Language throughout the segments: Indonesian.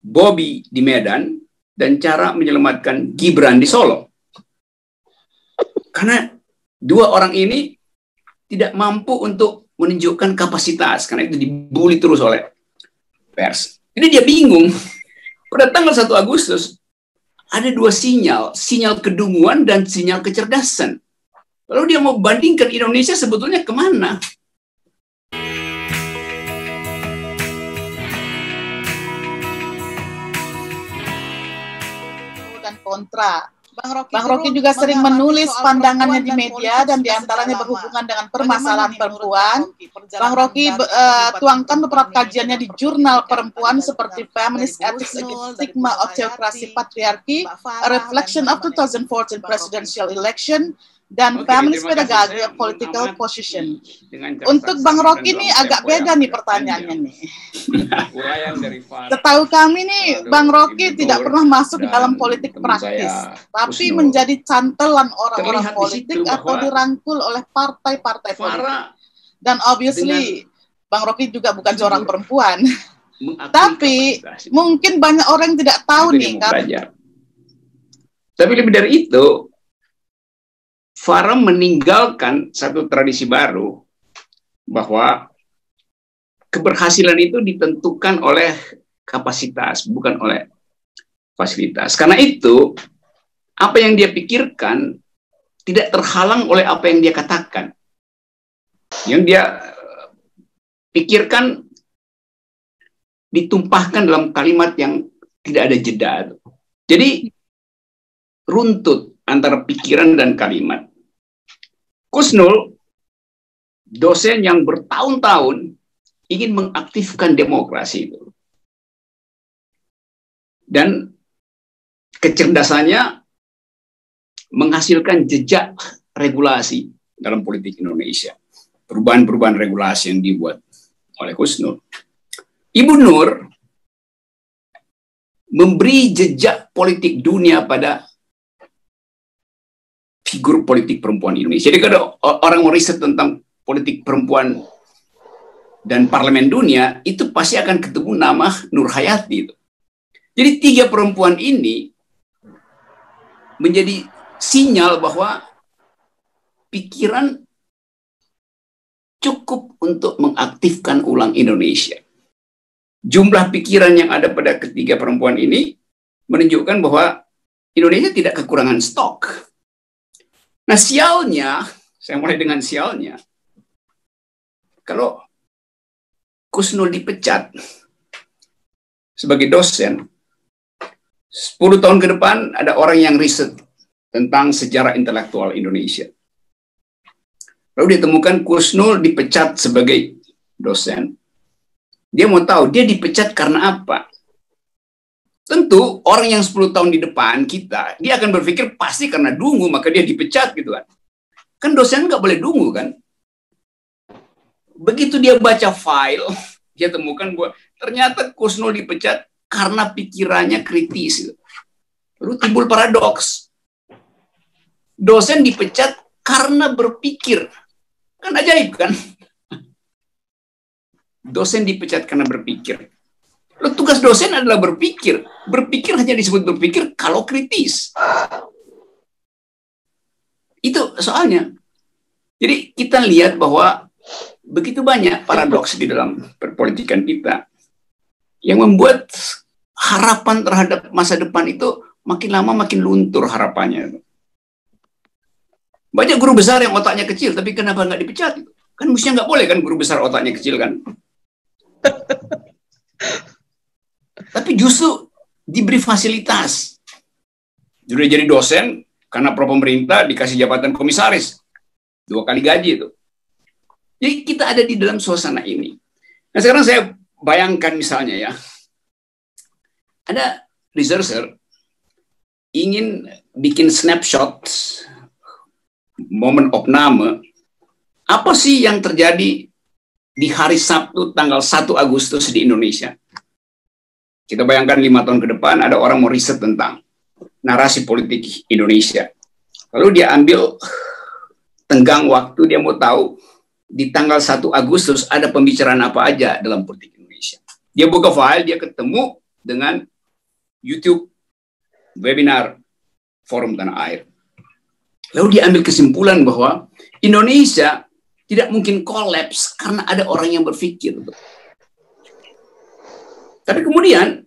Bobby di Medan dan cara menyelamatkan Gibran di Solo. Karena dua orang ini tidak mampu untuk menunjukkan kapasitas, karena itu dibully terus oleh pers. Jadi dia bingung. Pada tanggal 1 Agustus ada dua sinyal, sinyal kedunguan dan sinyal kecerdasan. Lalu dia mau bandingkan Indonesia sebetulnya kemana? Dan kontra. Bang Rocky juga sering menulis pandangannya di media dan diantaranya berhubungan dengan permasalahan perempuan. Bang Rocky tuangkan beberapa kajiannya di jurnal perempuan seperti Feminist Ethics Against Stigma of Theocracy Patriarchy, A Reflection of 2014 Presidential Election, dan Feminist Pedagogy of Political Position. Untuk Bang Rocky ini agak beda nih pertanyaannya nih. Setahu kami nih, Bang Rocky tidak pernah masuk ke dalam politik praktis, tapi menjadi cantelan orang-orang politik atau dirangkul oleh partai-partai politik. Dan obviously, Bang Rocky juga bukan seorang perempuan. Tapi mungkin banyak orang yang tidak tahu nih. Tapi lebih dari itu, Farah meninggalkan satu tradisi baru bahwa keberhasilan itu ditentukan oleh kapasitas, bukan oleh fasilitas. Karena itu, apa yang dia pikirkan tidak terhalang oleh apa yang dia katakan. Yang dia pikirkan ditumpahkan dalam kalimat yang tidak ada jeda. Jadi, runtut antara pikiran dan kalimat. Kusnul, dosen yang bertahun-tahun ingin mengaktifkan demokrasi itu. Dan kecerdasannya menghasilkan jejak regulasi dalam politik Indonesia. Perubahan-perubahan regulasi yang dibuat oleh Kusnul. Ibu Nur memberi jejak politik dunia pada figur politik perempuan Indonesia. Jadi kalau orang mau riset tentang politik perempuan dan parlemen dunia, itu pasti akan ketemu nama Nur Hayati itu. Jadi tiga perempuan ini menjadi sinyal bahwa pikiran cukup untuk mengaktifkan ulang Indonesia. Jumlah pikiran yang ada pada ketiga perempuan ini menunjukkan bahwa Indonesia tidak kekurangan stok. Nah, sialnya, saya mulai dengan sialnya. Kalau Kusnul dipecat sebagai dosen, 10 tahun ke depan ada orang yang riset tentang sejarah intelektual Indonesia. Lalu ditemukan Kusnul dipecat sebagai dosen. Dia mau tahu, dia dipecat karena apa? Tentu orang yang 10 tahun di depan kita, dia akan berpikir pasti karena dungu, maka dia dipecat gitu kan. Kan dosen nggak boleh dungu kan. Begitu dia baca file, dia temukan bahwa ternyata Kusnul dipecat karena pikirannya kritis. Lalu timbul paradoks. Dosen dipecat karena berpikir. Kan ajaib kan? Dosen dipecat karena berpikir. Lalu tugas dosen adalah berpikir. Berpikir hanya disebut berpikir kalau kritis. Itu soalnya. Jadi kita lihat bahwa begitu banyak paradoks di dalam perpolitikan kita yang membuat harapan terhadap masa depan itu makin lama makin luntur harapannya. Banyak guru besar yang otaknya kecil, tapi kenapa nggak dipecat? Kan mestinya nggak boleh kan guru besar otaknya kecil kan? Tapi justru diberi fasilitas. Sudah jadi dosen, karena pro pemerintah dikasih jabatan komisaris. 2 kali gaji itu. Jadi kita ada di dalam suasana ini. Nah sekarang saya bayangkan misalnya ya, ada researcher ingin bikin snapshot, momen opname, apa sih yang terjadi di hari Sabtu tanggal 1 Agustus di Indonesia. Kita bayangkan 5 tahun ke depan ada orang mau riset tentang narasi politik Indonesia. Lalu dia ambil tenggang waktu, dia mau tahu di tanggal 1 Agustus ada pembicaraan apa aja dalam politik Indonesia. Dia buka file, dia ketemu dengan YouTube, webinar, Forum Tanah Air. Lalu dia ambil kesimpulan bahwa Indonesia tidak mungkin kolaps karena ada orang yang berpikir. Tapi kemudian,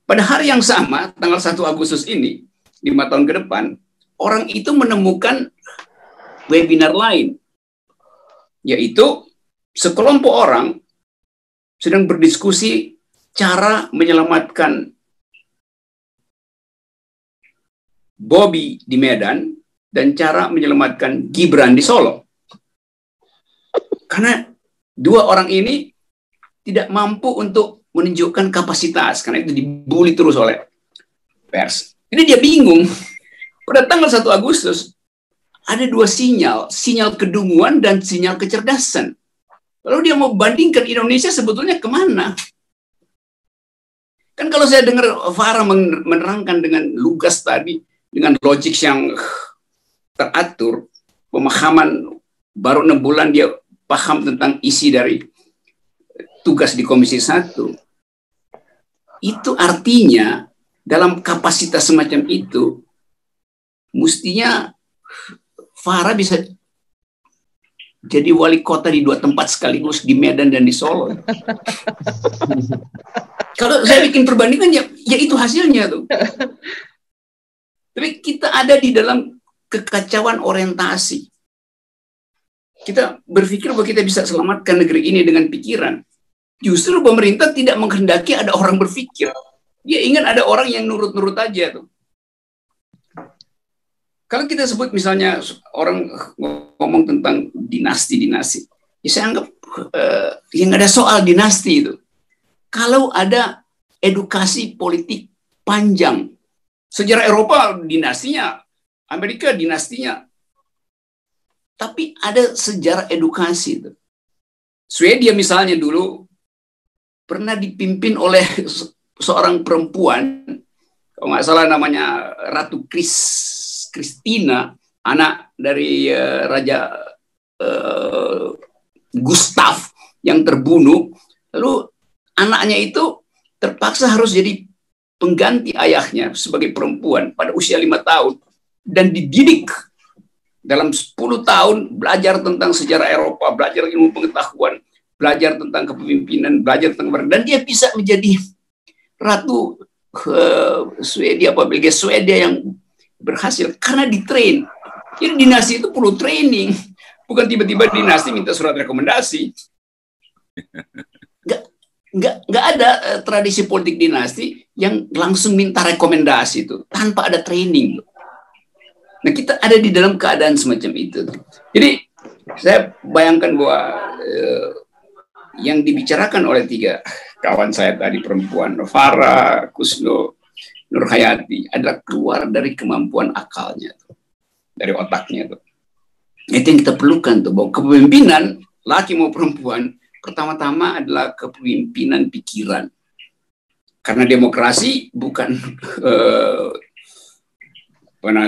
pada hari yang sama, tanggal 1 Agustus ini, 5 tahun ke depan, orang itu menemukan webinar lain, yaitu sekelompok orang sedang berdiskusi cara menyelamatkan Bobi di Medan dan cara menyelamatkan Gibran di Solo. Karena dua orang ini tidak mampu untuk menunjukkan kapasitas, karena itu dibully terus oleh pers. Jadi dia bingung. Pada tanggal 1 Agustus, ada dua sinyal, sinyal kedunguan dan sinyal kecerdasan. Lalu dia mau bandingkan Indonesia sebetulnya kemana? Kan kalau saya dengar Farah menerangkan dengan lugas tadi, dengan logik yang teratur, pemahaman baru 6 bulan dia paham tentang isi dari tugas di Komisi 1. Itu artinya dalam kapasitas semacam itu, mestinya Farah bisa jadi wali kota di 2 tempat sekaligus, di Medan dan di Solo. Kalau saya bikin perbandingan, ya itu hasilnya tuh. Tapi kita ada di dalam kekacauan orientasi. Kita berpikir bahwa kita bisa selamatkan negeri ini dengan pikiran. Justru pemerintah tidak menghendaki ada orang berpikir. Dia ingin ada orang yang nurut-nurut aja tuh. Kalau kita sebut misalnya orang ngomong tentang dinasti-dinasti, ya saya anggap yang ada soal dinasti itu. Kalau ada edukasi politik panjang, sejarah Eropa dinastinya, Amerika dinastinya, tapi ada sejarah edukasi itu. Swedia misalnya dulu pernah dipimpin oleh seorang perempuan, kalau nggak salah namanya Ratu Kristina, anak dari Raja Gustav yang terbunuh. Lalu anaknya itu terpaksa harus jadi pengganti ayahnya sebagai perempuan pada usia 5 tahun. Dan dididik dalam 10 tahun, belajar tentang sejarah Eropa, belajar ilmu pengetahuan, belajar tentang kepemimpinan, belajar tentang, dan dia bisa menjadi Ratu Swedia, Belgia, Swedia yang berhasil karena ditrain. Jadi dinasti itu perlu training, bukan tiba-tiba dinasti minta surat rekomendasi. Nggak ada tradisi politik dinasti yang langsung minta rekomendasi itu tanpa ada training. Nah, kita ada di dalam keadaan semacam itu. Jadi saya bayangkan bahwa yang dibicarakan oleh 3 kawan saya tadi, perempuan, Farah, Kusno, Nur Hayati, adalah keluar dari kemampuan akalnya, dari otaknya tuh. Itu yang kita perlukan tuh, bahwa kepemimpinan laki mau perempuan pertama-tama adalah kepemimpinan pikiran. Karena demokrasi bukan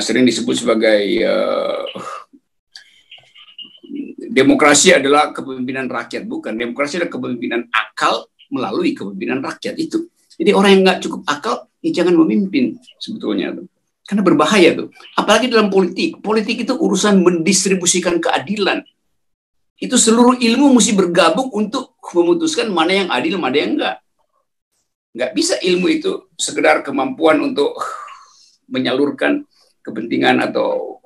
sering disebut sebagai demokrasi adalah kepemimpinan rakyat, bukan. Demokrasi adalah kepemimpinan akal melalui kepemimpinan rakyat itu. Jadi orang yang nggak cukup akal, ya jangan memimpin sebetulnya tuh. Karena berbahaya tuh. Apalagi dalam politik. Politik itu urusan mendistribusikan keadilan. Itu seluruh ilmu mesti bergabung untuk memutuskan mana yang adil, mana yang enggak. Nggak bisa ilmu itu sekedar kemampuan untuk menyalurkan kepentingan atau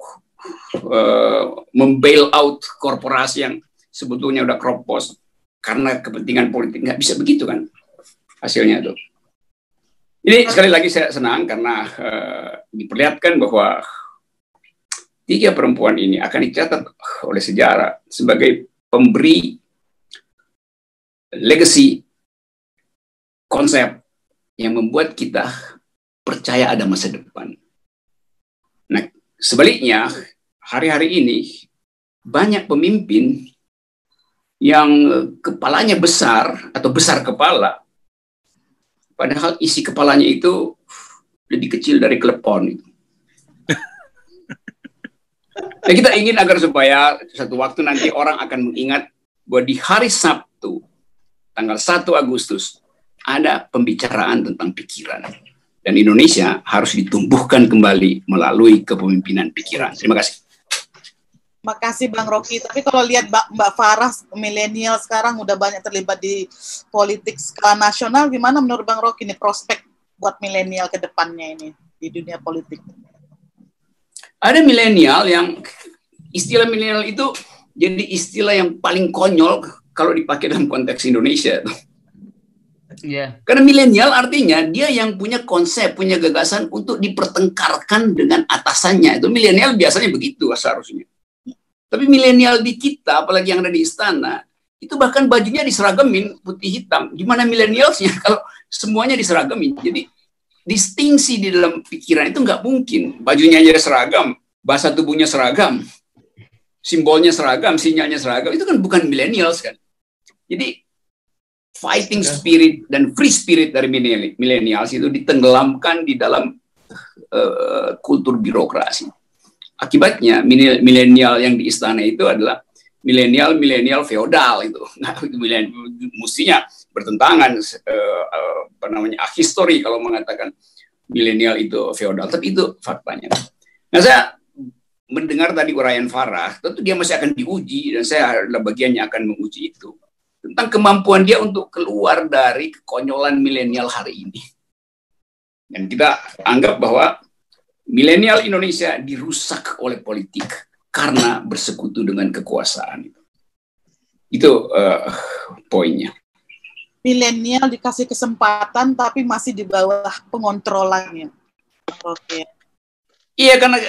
membail out korporasi yang sebetulnya udah kropos karena kepentingan politik. Nggak bisa begitu kan hasilnya tuh. Ini sekali lagi saya senang karena diperlihatkan bahwa 3 perempuan ini akan dicatat oleh sejarah sebagai pemberi legacy, konsep yang membuat kita percaya ada masa depan. Nah, sebaliknya, hari-hari ini banyak pemimpin yang kepalanya besar atau besar kepala, padahal isi kepalanya itu lebih kecil dari klepon. Nah, kita ingin agar supaya satu waktu nanti orang akan mengingat bahwa di hari Sabtu, tanggal 1 Agustus, ada pembicaraan tentang pikiran. Dan Indonesia harus ditumbuhkan kembali melalui kepemimpinan pikiran. Terima kasih. Makasih Bang Rocky. Tapi kalau lihat Mbak Farah, milenial sekarang udah banyak terlibat di politik skala nasional, gimana menurut Bang Rocky ini prospek buat milenial ke depannya ini di dunia politik? Ada milenial yang, istilah milenial itu jadi istilah yang paling konyol kalau dipakai dalam konteks Indonesia. Yeah. Karena milenial artinya dia yang punya konsep, punya gagasan untuk dipertengkarkan dengan atasannya. Itu milenial biasanya begitu seharusnya. Tapi milenial di kita, apalagi yang ada di istana, itu bahkan bajunya diseragamin putih hitam. Gimana milenialsnya kalau semuanya diseragamin? Jadi distingsi di dalam pikiran itu nggak mungkin. Bajunya aja seragam, bahasa tubuhnya seragam, simbolnya seragam, sinyalnya seragam. Itu kan bukan milenials kan. Jadi fighting spirit dan free spirit dari milenials itu ditenggelamkan di dalam kultur birokrasi. Akibatnya milenial yang di istana itu adalah milenial feodal itu. Nah, itu mestinya bertentangan ahistori kalau mengatakan milenial itu feodal, tapi itu faktanya. Nah, saya mendengar tadi uraian Farah, tentu dia masih akan diuji dan saya adalah bagiannya akan menguji itu. Tentang kemampuan dia untuk keluar dari kekonyolan milenial hari ini. Dan kita anggap bahwa milenial Indonesia dirusak oleh politik karena bersekutu dengan kekuasaan. Itu poinnya. Milenial dikasih kesempatan tapi masih di bawah pengontrolannya. Oke. Iya, karena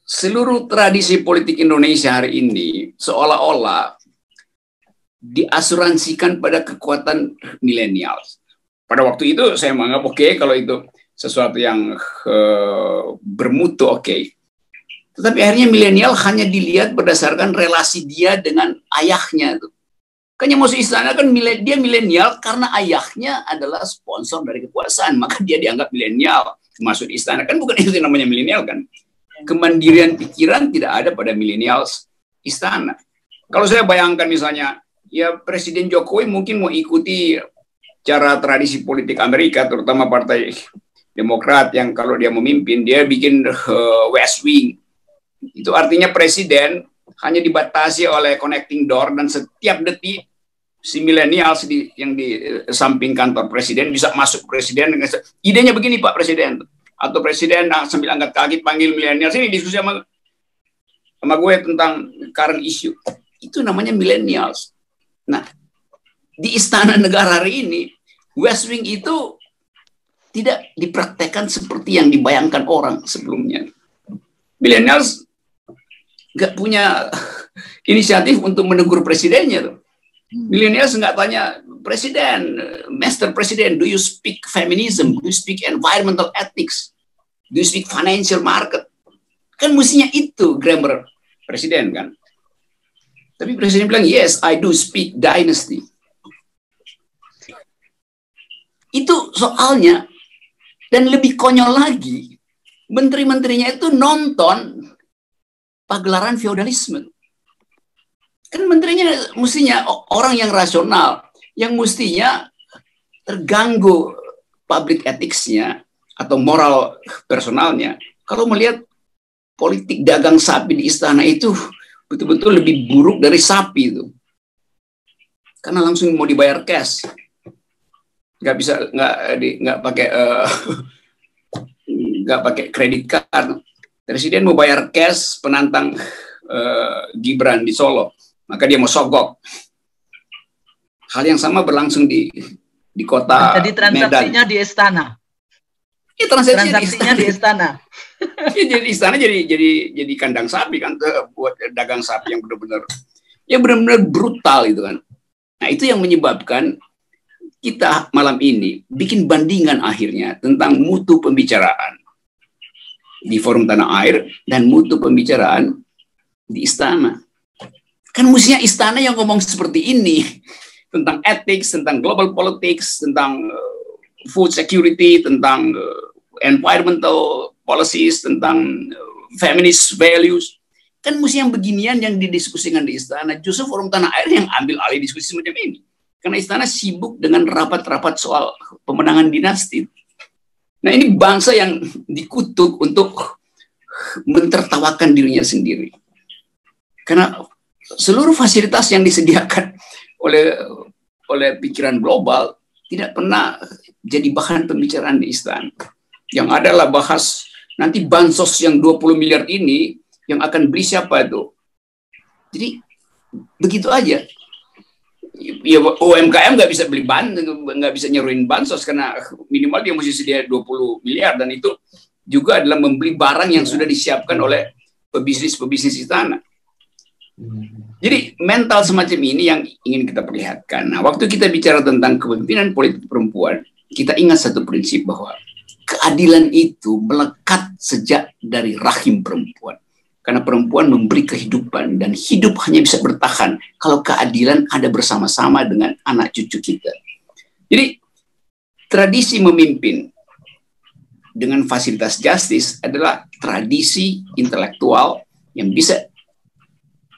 seluruh tradisi politik Indonesia hari ini seolah-olah diasuransikan pada kekuatan milenial. Pada waktu itu saya menganggap oke, kalau itu sesuatu yang bermutu oke. Tetapi akhirnya milenial hanya dilihat berdasarkan relasi dia dengan ayahnya. Kan yang masuk istana kan dia milenial karena ayahnya adalah sponsor dari kekuasaan, maka dia dianggap milenial masuk istana. Kan bukan itu yang namanya milenial kan. Kemandirian pikiran tidak ada pada milenials istana. Kalau saya bayangkan misalnya, ya Presiden Jokowi mungkin mau ikuti cara tradisi politik Amerika, terutama Partai Demokrat yang kalau dia memimpin, dia bikin West Wing. Itu artinya presiden hanya dibatasi oleh connecting door dan setiap detik si milenials yang di samping kantor presiden bisa masuk presiden dengan idenya begini Pak Presiden. Atau presiden sambil angkat kaki panggil milenial sini diskusi sama gue tentang current issue. Itu namanya millennials. Nah, di istana negara hari ini West Wing itu tidak dipraktekkan seperti yang dibayangkan orang sebelumnya. Millennials nggak punya inisiatif untuk menegur presidennya tuh. Millennials nggak tanya presiden, Mr. President, do you speak feminism? Do you speak environmental ethics? Do you speak financial market? Kan mestinya itu grammar presiden kan. Tapi presiden bilang, yes, I do speak dynasty. Itu soalnya. Dan lebih konyol lagi, menteri-menterinya itu nonton pagelaran feodalisme. Kan menterinya mestinya orang yang rasional, yang mestinya terganggu public ethics-nya atau moral personalnya. Kalau melihat politik dagang sapi di istana itu betul-betul lebih buruk dari sapi itu. Karena langsung mau dibayar cash. Nggak bisa, nggak pakai kredit card. Presiden mau bayar cash penantang Gibran di Solo. Maka dia mau sogok. Hal yang sama berlangsung di kota jadi transaksinya Medan. Di istana. Ya, transaksinya di istana. Ya, jadi istana jadi kandang sapi kan buat dagang sapi yang benar-benar brutal itu kan. Nah, itu yang menyebabkan kita malam ini bikin bandingan akhirnya tentang mutu pembicaraan di forum tanah air dan mutu pembicaraan di istana. Kan mestinya istana yang ngomong seperti ini tentang ethics, tentang global politics, tentang food security, tentang environmental policies, tentang feminist values. Kan mesti yang beginian yang didiskusikan di istana. Justru forum tanah air yang ambil alih diskusi semacam ini. Karena istana sibuk dengan rapat-rapat soal pemenangan dinasti. Nah, ini bangsa yang dikutuk untuk mentertawakan dirinya sendiri. Karena seluruh fasilitas yang disediakan oleh pikiran global tidak pernah jadi bahan pembicaraan di istana. Yang adalah bahas nanti bansos yang 20 miliar ini yang akan beli siapa itu. Jadi begitu aja. Ya, UMKM nggak bisa beli nggak bisa nyeruin bansos karena minimal dia mesti sedia 20 miliar, dan itu juga adalah membeli barang yang sudah disiapkan oleh pebisnis istana. Jadi mental semacam ini yang ingin kita perlihatkan. Nah, waktu kita bicara tentang kepemimpinan politik perempuan, kita ingat satu prinsip bahwa keadilan itu melekat sejak dari rahim perempuan. Karena perempuan memberi kehidupan, dan hidup hanya bisa bertahan kalau keadilan ada bersama-sama dengan anak cucu kita. Jadi tradisi memimpin dengan fasilitas justice adalah tradisi intelektual yang bisa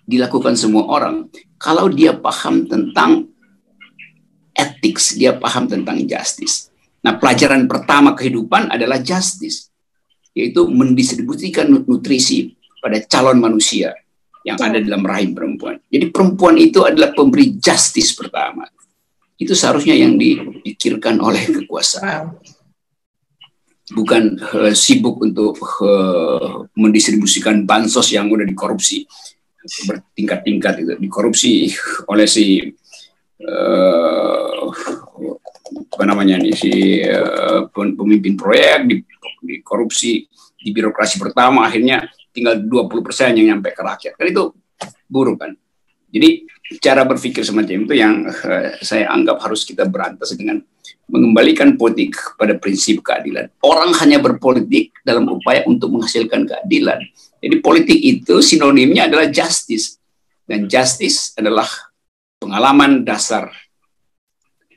dilakukan semua orang kalau dia paham tentang ethics, dia paham tentang justice. Nah, pelajaran pertama kehidupan adalah justice, yaitu mendistribusikan nutrisi pada calon manusia yang ada dalam rahim perempuan. Jadi perempuan itu adalah pemberi justice pertama. Itu seharusnya yang dipikirkan oleh kekuasaan. Bukan sibuk untuk mendistribusikan bansos yang udah dikorupsi bertingkat-tingkat, itu dikorupsi oleh si pemimpin proyek, dikorupsi di birokrasi pertama, akhirnya tinggal 20% yang nyampe ke rakyat. Kan itu buruk kan. Jadi cara berpikir semacam itu yang saya anggap harus kita berantas dengan mengembalikan politik pada prinsip keadilan. Orang hanya berpolitik dalam upaya untuk menghasilkan keadilan. Jadi politik itu sinonimnya adalah justice. Dan justice adalah pengalaman dasar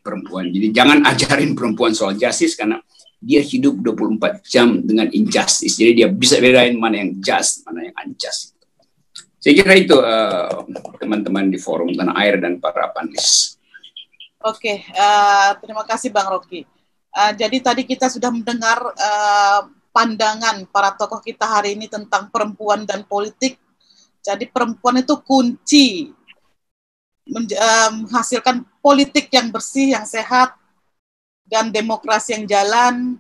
perempuan. Jadi jangan ajarin perempuan soal justice karena dia hidup 24 jam dengan injustice. Jadi dia bisa bedain mana yang just, mana yang unjust. Saya kira itu teman-teman di forum Tanah Air dan para panelis. Oke, terima kasih Bang Rocky. Jadi tadi kita sudah mendengar pandangan para tokoh kita hari ini tentang perempuan dan politik. Jadi perempuan itu kunci menghasilkan politik yang bersih, yang sehat, dan demokrasi yang jalan.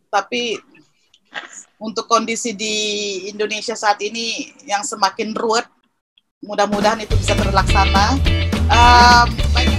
Tapi untuk kondisi di Indonesia saat ini yang semakin ruwet, mudah-mudahan itu bisa terlaksana. Baik.